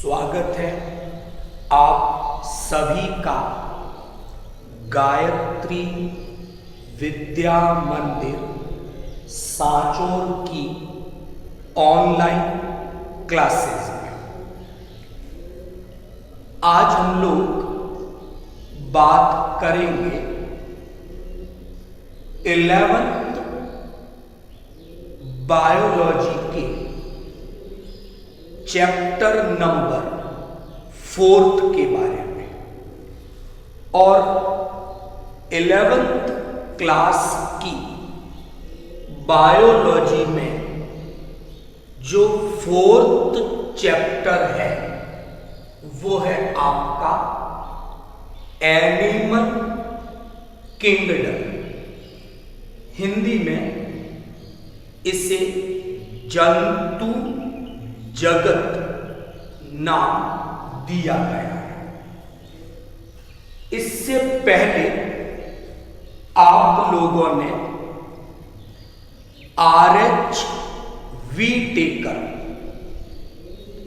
स्वागत है आप सभी का गायत्री विद्या मंदिर सांचौर की ऑनलाइन क्लासेस में। आज हम लोग बात करेंगे 11th बायोलॉजी के चैप्टर नंबर 4 के बारे में और 11th क्लास की बायोलॉजी में जो 4th चैप्टर है वो है आपका एनिमल किंगडम। हिंदी में इसे जंतु जगत नाम दिया गया है। इससे पहले आप लोगों ने RH टेकर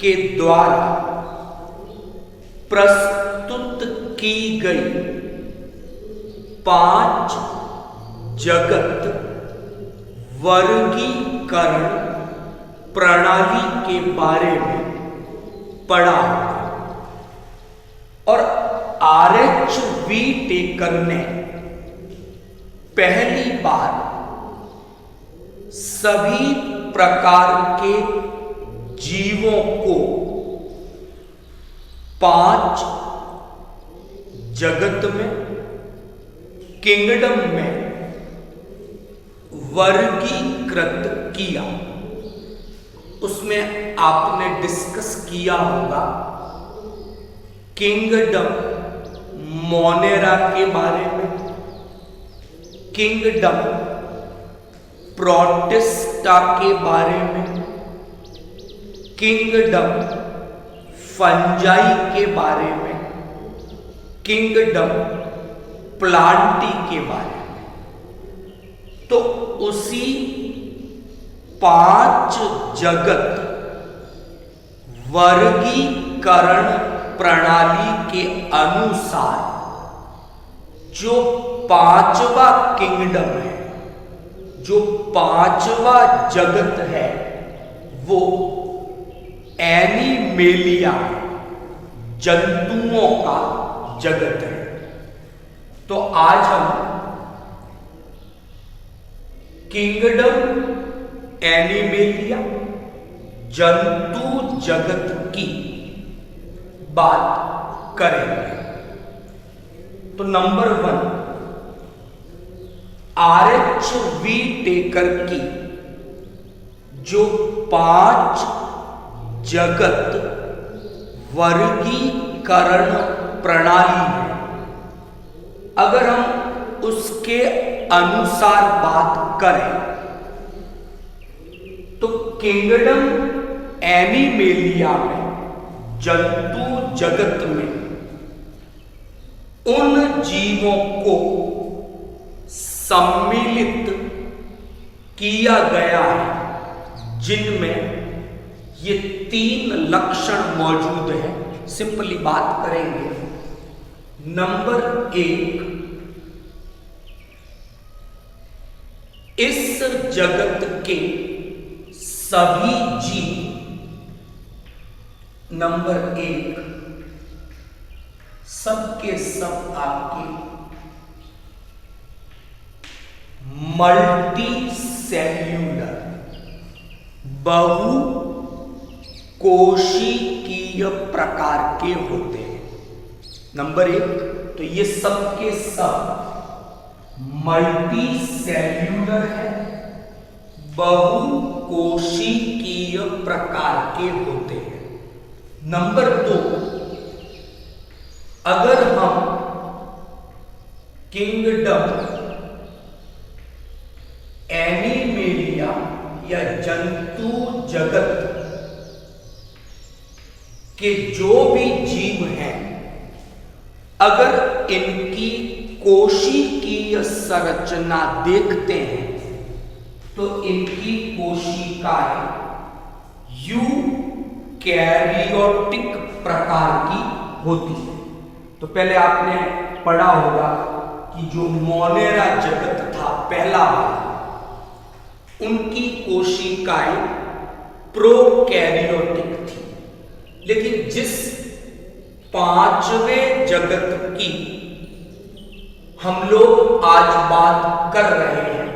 के द्वारा प्रस्तुत की गई 5 जगत वर्गीकरण प्रणाली के बारे में पढ़ा और RH टेकर ने पहली बार सभी प्रकार के जीवों को 5 जगत में किंगडम में वर्गीकृत किया। उसमें आपने डिस्कस किया होगा किंगडम मोनेरा के बारे में, किंगडम प्रोटिस्टा के बारे में, किंगडम फंजाई के बारे में, किंगडम प्लांटी के बारे में। तो उसी 5 जगत वर्गीकरण प्रणाली के अनुसार जो 5वां किंगडम है, जो 5वां जगत है वो एनिमेलिया है, जंतुओं का जगत है। तो आज हम किंगडम एनिमेलिया जंतु जगत की बात करेंगे। तो नंबर 1 RH टेकर की जो 5 जगत वर्गीकरण प्रणाली है, अगर हम उसके अनुसार बात करें तो किंगडम एनिमेलिया में जंतु जगत में उन जीवों को सम्मिलित किया गया है जिनमें ये 3 लक्षण मौजूद हैं। सिंपली बात करेंगे। नंबर 1, इस जगत के सभी जीव, नंबर 1, सबके सब आपके मल्टी सेल्यूलर बहु कोशिकीय प्रकार के होते हैं। नंबर 1, तो ये सबके सब मल्टी सेल्यूलर है, बहुकोशिकीय प्रकार के होते हैं। नंबर 2, अगर हम किंगडम एनिमेलिया या जंतु जगत के जो भी जीव हैं, अगर इनकी कोशिकीय संरचना देखते हैं तो इनकी कोशिकाएं यूकैरियोटिक प्रकार की होती है। तो पहले आपने पढ़ा होगा कि जो मोनेरा जगत था पहला वाला, उनकी कोशिकाएं प्रोकैरियोटिक थी। लेकिन जिस पांचवें जगत की हम लोग आज बात कर रहे हैं,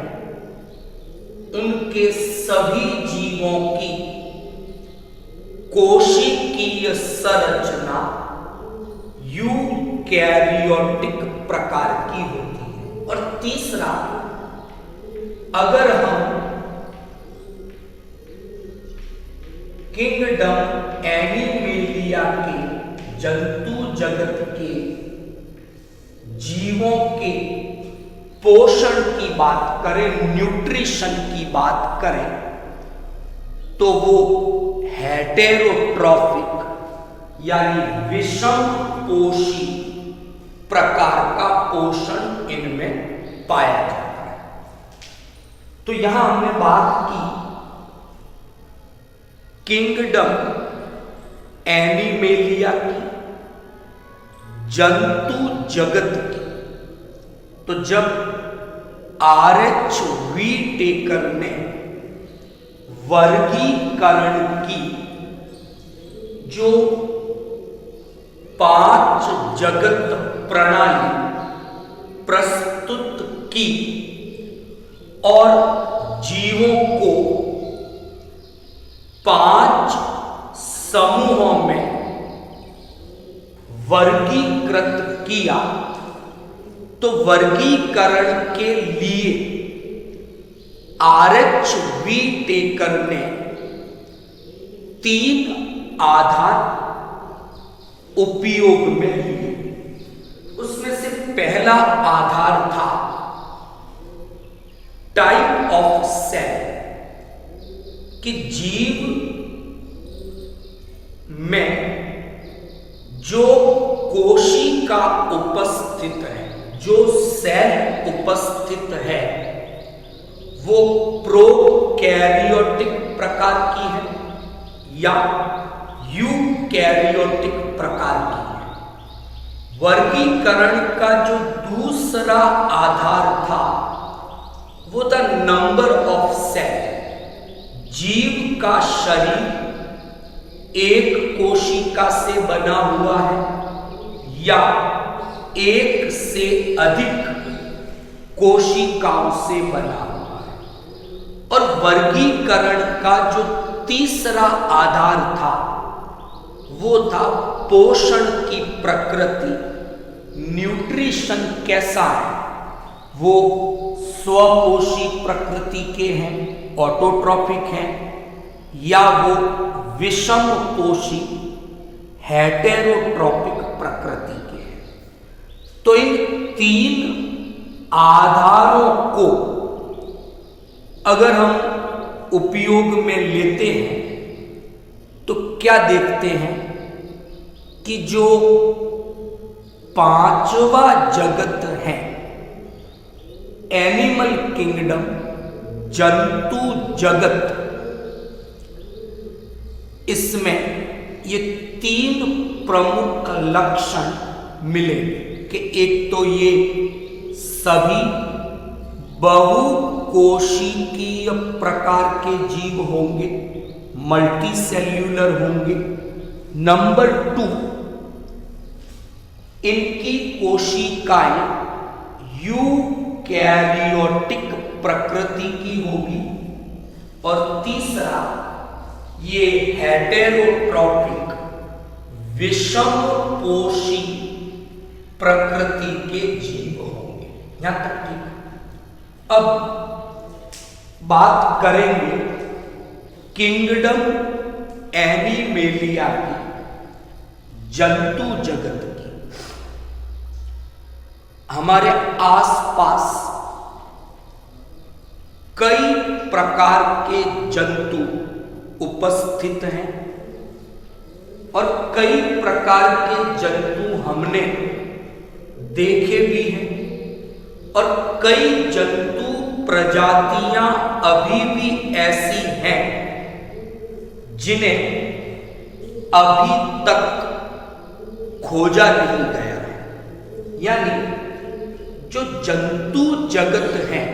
उनके सभी जीवों की कोशिकीय संरचना यूकैरियोटिक प्रकार की होती है। और तीसरा, अगर हम किंगडम एनिमेलिया के जंतु जगत के जीवों के पोषण की बात करें, न्यूट्रिशन की बात करें, तो वो हेटेरोट्रॉफिक यानी विषम पोषी प्रकार का पोषण इनमें पाया जाता है। तो यहां हमने बात की किंगडम एनिमेलिया की, जंतु जगत की। तो जब RH व्हीटेकर ने वर्गीकरण की जो 5 जगत प्रणाली प्रस्तुत की और जीवों को 5 समूहों में वर्गीकृत किया, तो वर्गीकरण के लिए RH व्हीटेकर ने 3 आधार उपयोग में लिए। उसमें से पहला आधार था टाइप ऑफ सेल, कि जीव में जो कोशिका उपस्थित है, जो सेल उपस्थित है, वो प्रोकैरियोटिक प्रकार की है या यूकैरियोटिक प्रकार की है। वर्गीकरण का जो दूसरा आधार था वो था नंबर ऑफ सेल। जीव का शरीर एक कोशिका से बना हुआ है या एक से अधिक कोशिकाओं से बना हुआ है। और वर्गीकरण का जो तीसरा आधार था वो था पोषण की प्रकृति, न्यूट्रिशन कैसा है, वो स्वपोषी प्रकृति के हैं, ऑटोट्रॉपिक हैं, या वो विषम पोषी हेटेरोट्रॉपिक प्रकृति के हैं। तो इन 3 आधारों को अगर हम उपयोग में लेते हैं तो क्या देखते हैं कि जो 5वां जगत है, एनिमल किंगडम, जंतु जगत, इसमें ये 3 प्रमुख लक्षण मिलेंगे कि एक तो ये सभी बहुकोशिकीय प्रकार के जीव होंगे, मल्टी सेल्यूलर होंगे। नंबर 2, इनकी कोशिकाएं यूकैरियोटिक प्रकृति की होगी। और तीसरा, ये हेटेरोट्रॉपिक विषम पोषी प्रकृति के जीव होंगे। यहां तक ठीक। अब बात करेंगे किंगडम एनिमेलिया की, जंतु जगत की। हमारे आसपास कई प्रकार के जंतु उपस्थित हैं और कई प्रकार के जंतु हमने देखे भी हैं और कई जंतु प्रजातियां अभी भी ऐसी हैं जिन्हें अभी तक खोजा नहीं गया है। यानी जो जंतु जगत है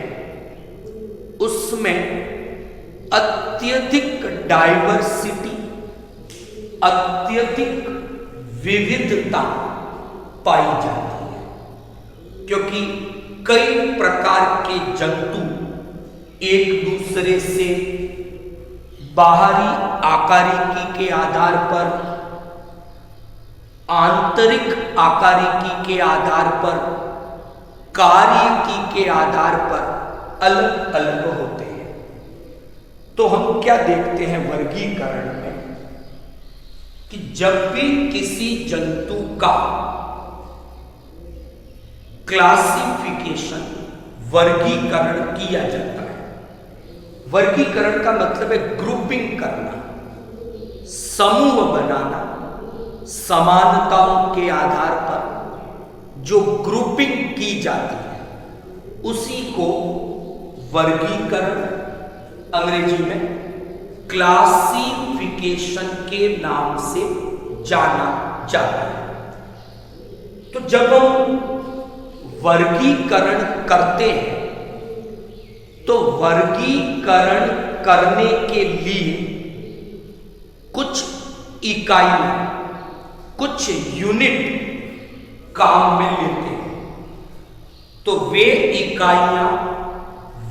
उसमें अत्यधिक डाइवर्सिटी, अत्यधिक विविधता पाई जाती है, क्योंकि कई प्रकार के जंतु एक दूसरे से बाहरी आकारिकी के आधार पर, आंतरिक आकारिकी के आधार पर, कार्यकी के आधार पर अलग अलग होते हैं। तो हम क्या देखते हैं वर्गीकरण में कि जब भी किसी जंतु का क्लासिफिकेशन, वर्गीकरण किया जाता है, वर्गीकरण का मतलब है ग्रुपिंग करना, समूह बनाना, समानताओं के आधार पर जो ग्रुपिंग की जाती है उसी को वर्गीकरण, अंग्रेजी में क्लासिफिकेशन के नाम से जाना जाता है। तो जब हम वर्गीकरण करते हैं तो वर्गीकरण करने के लिए कुछ इकाइयां, कुछ यूनिट काम में लेते हैं। तो वे इकाइयां,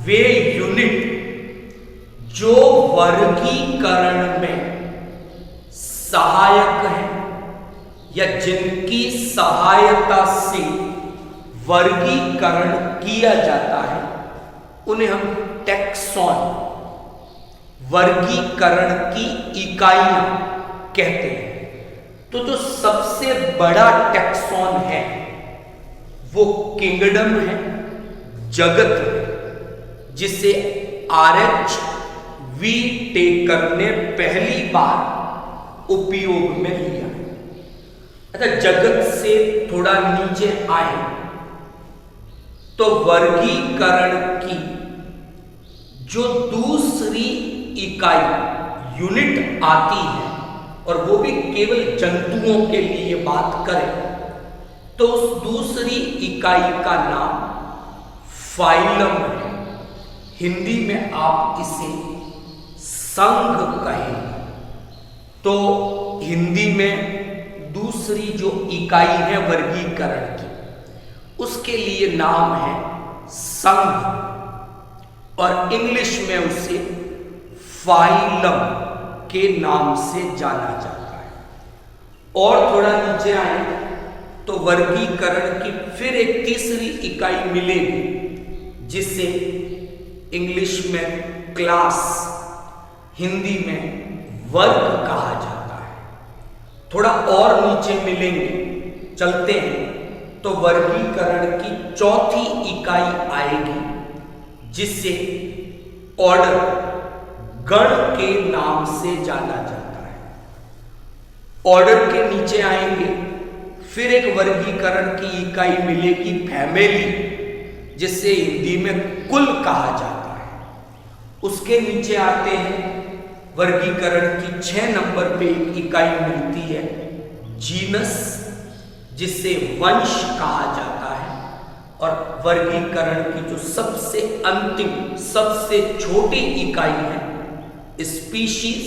वे यूनिट जो वर्गीकरण में सहायक हैं या जिनकी सहायता से वर्गीकरण किया जाता है, उन्हें हम टैक्सॉन, वर्गीकरण की इकाइयां कहते हैं। तो जो सबसे बड़ा टैक्सॉन है वो किंगडम है, जगत है, जिसे RH वी टेकर ने पहली बार उपयोग में लिया। अच्छा, जगत से थोड़ा नीचे आए तो वर्गीकरण की जो दूसरी इकाई, यूनिट आती है, और वो भी केवल जंतुओं के लिए बात करें तो उस दूसरी इकाई का नाम फाइलम है। हिंदी में आप इसे संघ कहेंगे। तो हिंदी में दूसरी जो इकाई है वर्गीकरण की, उसके लिए नाम है संघ, और इंग्लिश में उसे फाइलम के नाम से जाना जाता है। और थोड़ा नीचे आए तो वर्गीकरण की फिर एक तीसरी इकाई मिलेगी जिसे इंग्लिश में क्लास, हिंदी में वर्ग कहा जाता है। थोड़ा और नीचे मिलेंगे, चलते हैं तो वर्गीकरण की चौथी इकाई आएगी जिसे ऑर्डर, गण के नाम से जाना जाता है। ऑर्डर के नीचे आएंगे, फिर एक वर्गीकरण की इकाई मिलेगी फैमिली, जिसे हिंदी में कुल कहा जाता है। उसके नीचे आते हैं वर्गीकरण की 6 नंबर पे एक इकाई मिलती है जीनस, जिसे वंश कहा जाता है। और वर्गीकरण की जो सबसे अंतिम, सबसे छोटी इकाई है स्पीशीज,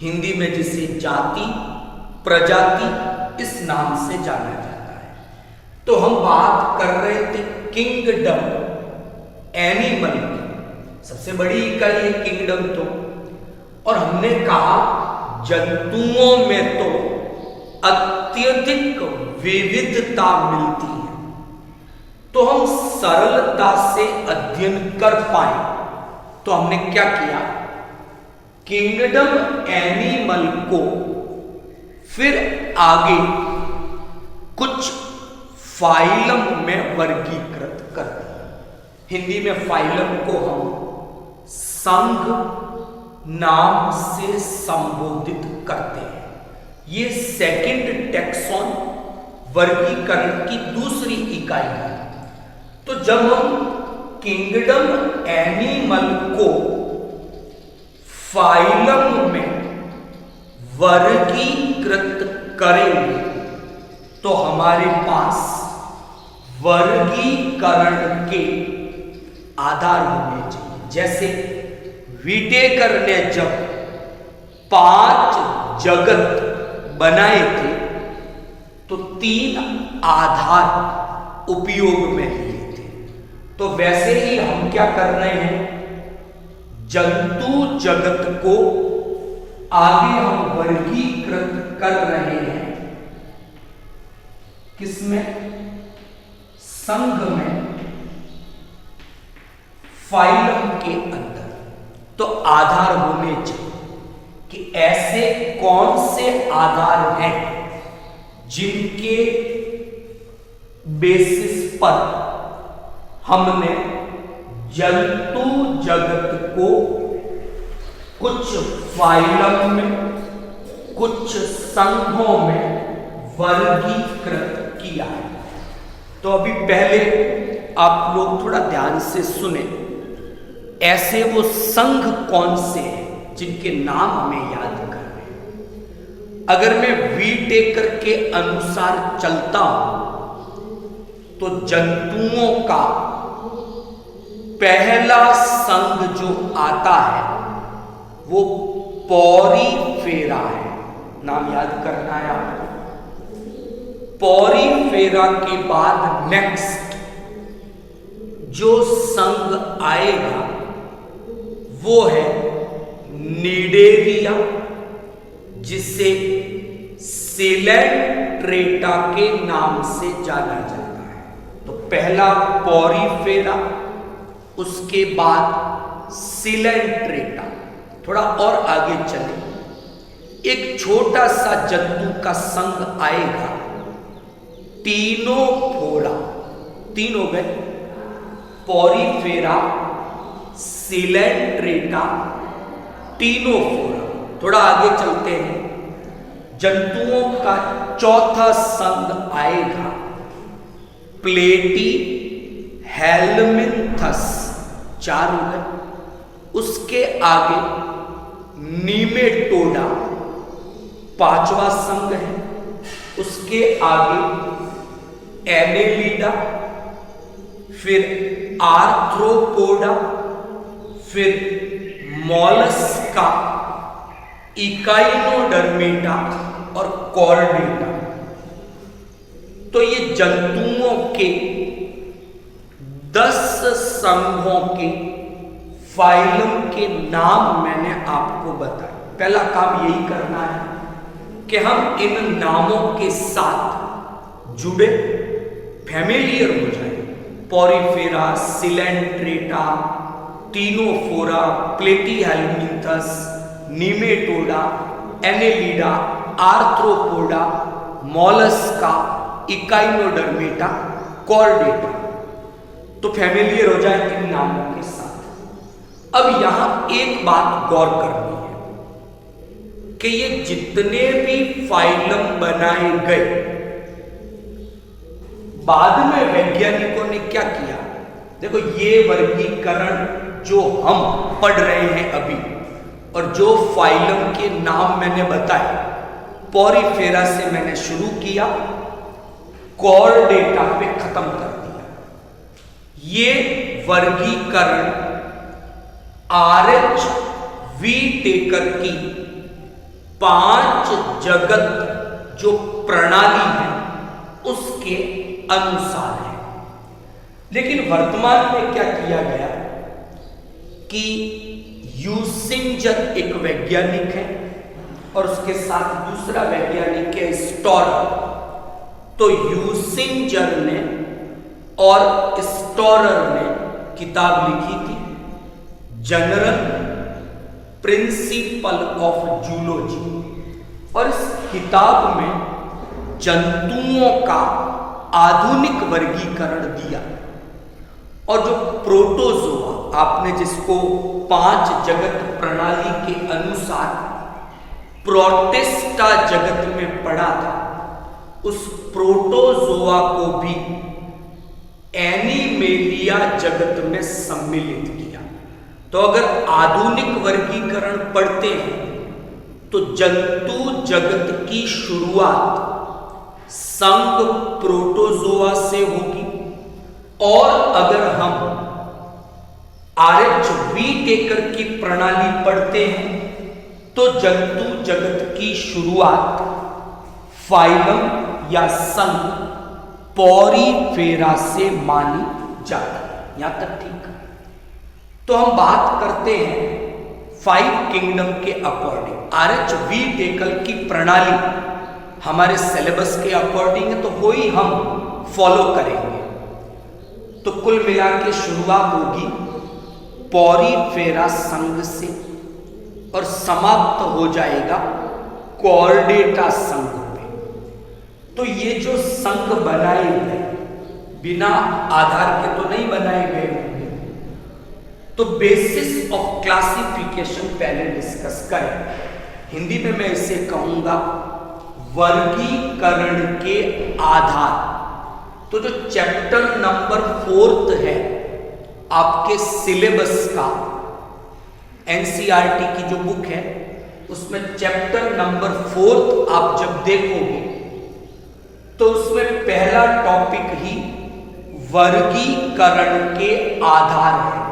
हिंदी में जिसे जाति, प्रजाति इस नाम से जाना जाता है। तो हम बात कर रहे थे किंगडम, एनिमल की सबसे बड़ी इकाई है किंगडम। तो और हमने कहा जंतुओं में तो अत्यधिक विविधता मिलती है। तो हम सरलता से अध्ययन कर पाए तो हमने क्या किया, किंगडम एनिमल को फिर आगे कुछ फाइलम में वर्गीकृत कर दिया। हिंदी में फाइलम को हम संघ नाम से संबोधित करते हैं। ये सेकंड टैक्सॉन, वर्गीकरण की दूसरी इकाई है। तो जब हम किंगडम एनिमल को फाइलम में वर्गीकृत करेंगे तो हमारे पास वर्गीकरण के आधार होने चाहिए। जैसे विटेकर ने जब 5 जगत बनाए थे तो 3 आधार उपयोग में लिए थे। तो वैसे ही हम क्या कर रहे हैं, जंतु जगत को आगे हम वर्गीकृत कर रहे हैं किसमें, संघ में, फाइलम के अंदर। तो आधार होने चाहिए कि ऐसे कौन से आधार हैं जिनके बेसिस पर हमने जंतु जगत को कुछ फाइलम में, कुछ संघों में वर्गीकृत किया है। तो अभी पहले आप लोग थोड़ा ध्यान से सुने, ऐसे वो संघ कौन से हैं जिनके नाम हमें याद करने हैं। अगर मैं विटेकर के अनुसार चलता हूं तो जंतुओं का पहला संघ जो आता है वो पॉरीफेरा है। नाम याद करना है आपको। पॉरीफेरा के बाद नेक्स्ट जो संघ आएगा वो है निडेरिया, जिसे सिलेंट्रेटा के नाम से जाना जाता है। तो पहला पॉरीफेरा, उसके बाद सिलेंट्रेटा। थोड़ा और आगे चले, एक छोटा सा जंतु का संघ आएगा टीनोफोरा। 3 हो गए, पॉरीफेरा, सिलेंट्रेटा, टीनोफोरा। थोड़ा आगे चलते हैं, जंतुओं का चौथा संघ आएगा प्लेटी हेलमिन्थस। 4 हो गए। उसके आगे नीमेटोडा 5वां संघ है। उसके आगे एनेलिडा, फिर आर्थ्रोपोडा, फिर मॉलस्का, इकाइनोडर्मेटा और कॉर्डेटा। तो ये जंतुओं के 10 संघों के फाइलम के नाम मैंने आपको बताए। पहला काम यही करना है कि हम इन नामों के साथ जुड़े, फैमिलियर हो जाए। Porifera, Coelenterata, Ctenophora, Platyhelminthes, Nematoda, Annelida, Arthropoda, Mollusca, Echinodermata, Chordata. तो फैमिलियर हो जाए इन नामों के साथ। अब यहां एक बात गौर करनी है कि ये जितने भी फाइलम बनाए गए, बाद में वैज्ञानिकों ने क्या किया, देखो ये वर्गीकरण जो हम पढ़ रहे हैं अभी, और जो फाइलम के नाम मैंने बताए, पॉरीफेरा से मैंने शुरू किया, कॉर्डेटा पे खत्म कर दिया। ये वर्गीकरण RH विटेकर की 5 जगत जो प्रणाली है उसके अनुसार है। लेकिन वर्तमान में क्या किया गया कि यूसिंजर एक वैज्ञानिक है और उसके साथ दूसरा वैज्ञानिक है स्टोरर। तो यूसिंजर ने और स्टोरर ने किताब लिखी थी जनरल प्रिंसिपल ऑफ जूलॉजी, और इस किताब में जंतुओं का आधुनिक वर्गीकरण दिया। और जो प्रोटोजोआ, आपने जिसको 5 जगत प्रणाली के अनुसार प्रोटिस्टा जगत में पढ़ा था, उस प्रोटोजोआ को भी एनिमेलिया जगत में सम्मिलित किया। तो अगर आधुनिक वर्गीकरण पढ़ते हैं तो जंतु जगत की शुरुआत संघ प्रोटोजोआ से होगी। और अगर हम RH व्हीटेकर की प्रणाली पढ़ते हैं तो जंतु जगत की शुरुआत फाइलम या संघ पॉरीफेरा से मानी जाती है। यहां तक ठीक है। तो हम बात करते हैं 5 किंगडम के अकॉर्डिंग। RH व्हीटेकर की प्रणाली हमारे सिलेबस के अकॉर्डिंग है तो वही हम फॉलो करेंगे। तो कुल मिला के शुरुआत होगी पॉरीफेरा संघ से और समाप्त हो जाएगा कॉर्डेटा संघ पे। तो ये जो संघ बनाए गए बिना आधार के तो नहीं बनाए गए होंगे। तो बेसिस ऑफ क्लासिफिकेशन पहले डिस्कस करें। हिंदी में मैं इसे कहूंगा वर्गीकरण के आधार। तो जो चैप्टर नंबर 4 है आपके सिलेबस का, एनसीईआरटी की जो बुक है उसमें चैप्टर नंबर 4 आप जब देखोगे तो उसमें पहला टॉपिक ही वर्गीकरण के आधार है,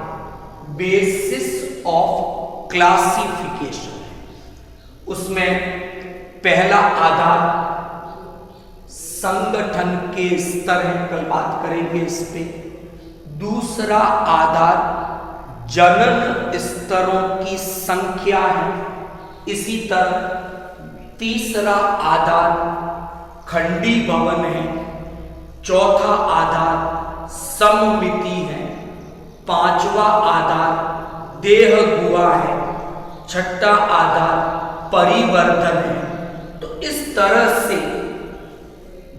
बेसिस ऑफ क्लासिफिकेशन। उसमें पहला आधार संगठन के स्तर है, कल बात करेंगे इस पे। दूसरा आधार जनन स्तरों की संख्या है। इसी तरह तीसरा आधार खंडी भवन है। चौथा आधार सममिति है। पांचवा आधार देह गुहा है। छठा आधार परिवर्धन है। तो इस तरह से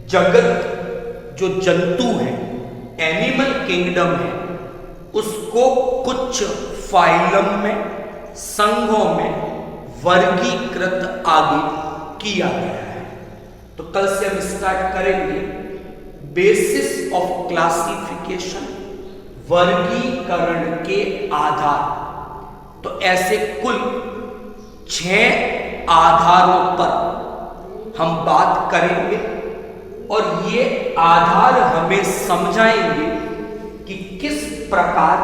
जगत जो जंतु है, एनिमल किंगडम है, उसको कुछ फाइलम में, संघों में वर्गीकृत आगे किया गया है। तो कल से हम स्टार्ट करेंगे बेसिस ऑफ क्लासिफिकेशन, वर्गीकरण के आधार। तो ऐसे कुल 6 आधारों पर हम बात करेंगे और ये आधार हमें समझाएंगे कि किस प्रकार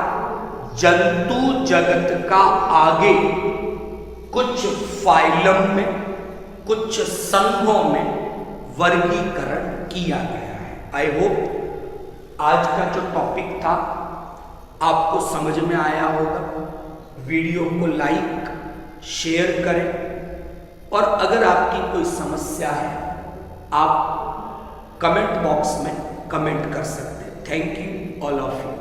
जंतु जगत का आगे कुछ फाइलम में, कुछ संघों में वर्गीकरण किया गया है। आई होप आज का जो टॉपिक था आपको समझ में आया होगा। वीडियो को लाइक शेयर करें और अगर आपकी कोई समस्या है आप कमेंट बॉक्स में कमेंट कर सकते हैं। Thank you all of you.